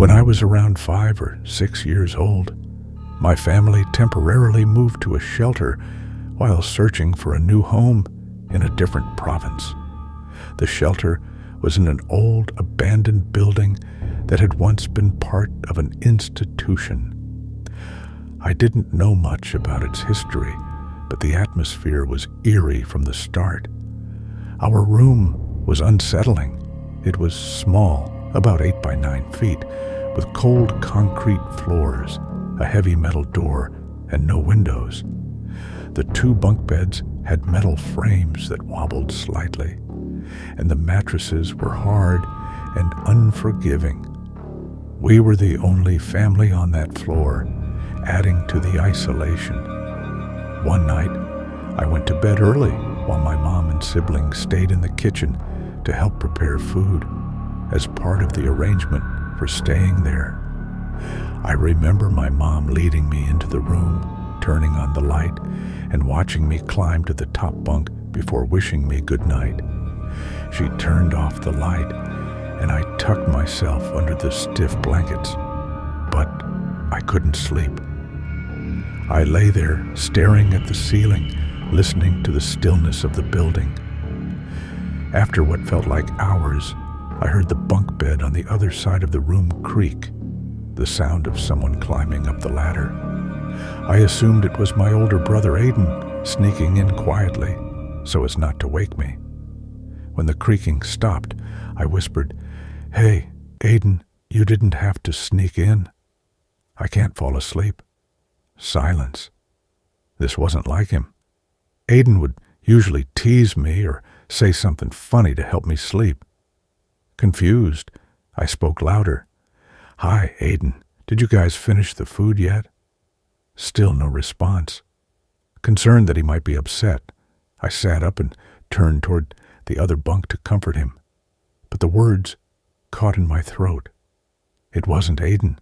When I was around 5 or 6 years old, my family temporarily moved to a shelter while searching for a new home in a different province. The shelter was in an old, abandoned building that had once been part of an institution. I didn't know much about its history, but the atmosphere was eerie from the start. Our room was unsettling. It was small, about 8 by 9 feet, with cold concrete floors, a heavy metal door, and no windows. The 2 bunk beds had metal frames that wobbled slightly, and the mattresses were hard and unforgiving. We were the only family on that floor, adding to the isolation. One night, I went to bed early while my mom and siblings stayed in the kitchen to help prepare food as part of the arrangement for staying there. I remember my mom leading me into the room, turning on the light, and watching me climb to the top bunk before wishing me good night. She turned off the light, and I tucked myself under the stiff blankets, but I couldn't sleep. I lay there, staring at the ceiling, listening to the stillness of the building. After what felt like hours, I heard the bunk bed on the other side of the room creak, the sound of someone climbing up the ladder. I assumed it was my older brother Aiden sneaking in quietly so as not to wake me. When the creaking stopped, I whispered, "Hey, Aiden, you didn't have to sneak in. I can't fall asleep." Silence. This wasn't like him. Aiden would usually tease me or say something funny to help me sleep. Confused, I spoke louder. "Hi, Aiden. Did you guys finish the food yet?" Still no response. Concerned that he might be upset, I sat up and turned toward the other bunk to comfort him. But the words caught in my throat. It wasn't Aiden.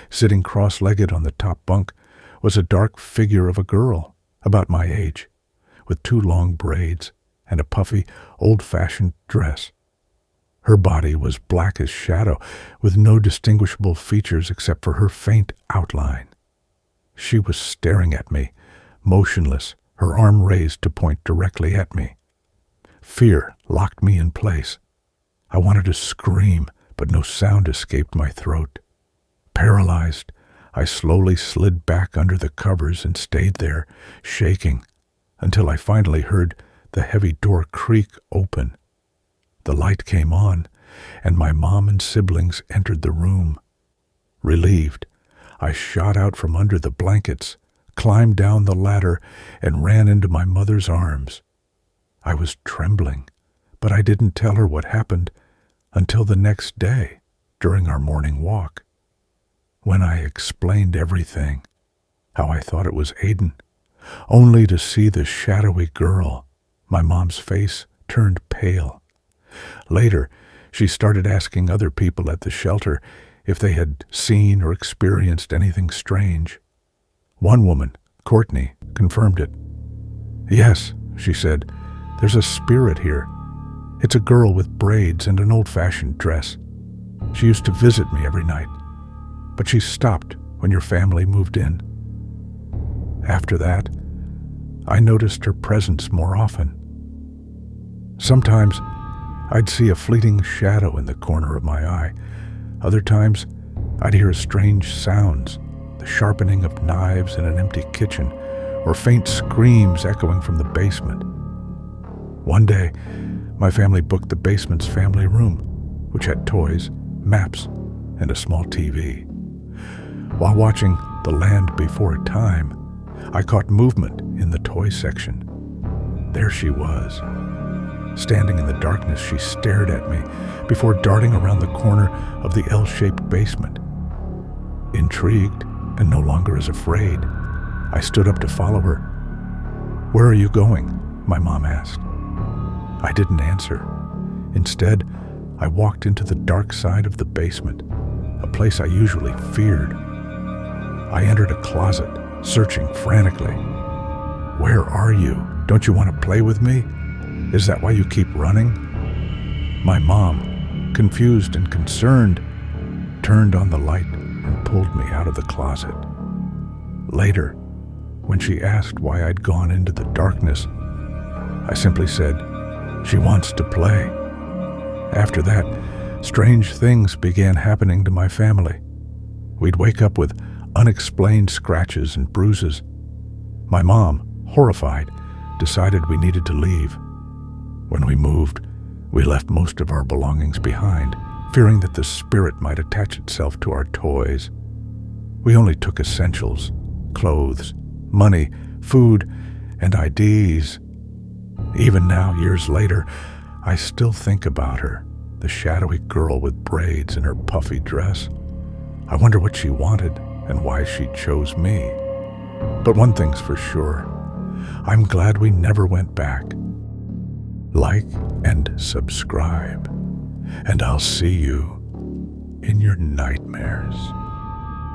Sitting cross-legged on the top bunk was a dark figure of a girl, about my age, with 2 long braids and a puffy, old-fashioned dress. Her body was black as shadow, with no distinguishable features except for her faint outline. She was staring at me, motionless, her arm raised to point directly at me. Fear locked me in place. I wanted to scream, but no sound escaped my throat. Paralyzed, I slowly slid back under the covers and stayed there, shaking, until I finally heard the heavy door creak open. The light came on, and my mom and siblings entered the room. Relieved, I shot out from under the blankets, climbed down the ladder, and ran into my mother's arms. I was trembling, but I didn't tell her what happened until the next day during our morning walk. When I explained everything, how I thought it was Aiden, only to see the shadowy girl, my mom's face turned pale. Later, she started asking other people at the shelter if they had seen or experienced anything strange. One woman, Courtney, confirmed it. "Yes," she said, "there's a spirit here. It's a girl with braids and an old-fashioned dress. She used to visit me every night, but she stopped when your family moved in." After that, I noticed her presence more often. Sometimes I'd see a fleeting shadow in the corner of my eye. Other times, I'd hear strange sounds, the sharpening of knives in an empty kitchen, or faint screams echoing from the basement. One day, my family booked the basement's family room, which had toys, maps, and a small TV. While watching The Land Before Time, I caught movement in the toy section. There she was. Standing in the darkness, she stared at me before darting around the corner of the L-shaped basement. Intrigued, and no longer as afraid, I stood up to follow her. "Where are you going?" my mom asked. I didn't answer. Instead, I walked into the dark side of the basement, a place I usually feared. I entered a closet, searching frantically. "Where are you? Don't you want to play with me? Is that why you keep running?" My mom, confused and concerned, turned on the light and pulled me out of the closet. Later, when she asked why I'd gone into the darkness, I simply said, "She wants to play." After that, strange things began happening to my family. We'd wake up with unexplained scratches and bruises. My mom, horrified, decided we needed to leave. When we moved, we left most of our belongings behind, fearing that the spirit might attach itself to our toys. We only took essentials, clothes, money, food, and IDs. Even now, years later, I still think about her, the shadowy girl with braids in her puffy dress. I wonder what she wanted and why she chose me. But one thing's for sure, I'm glad we never went back. Like and subscribe, and I'll see you in your nightmares.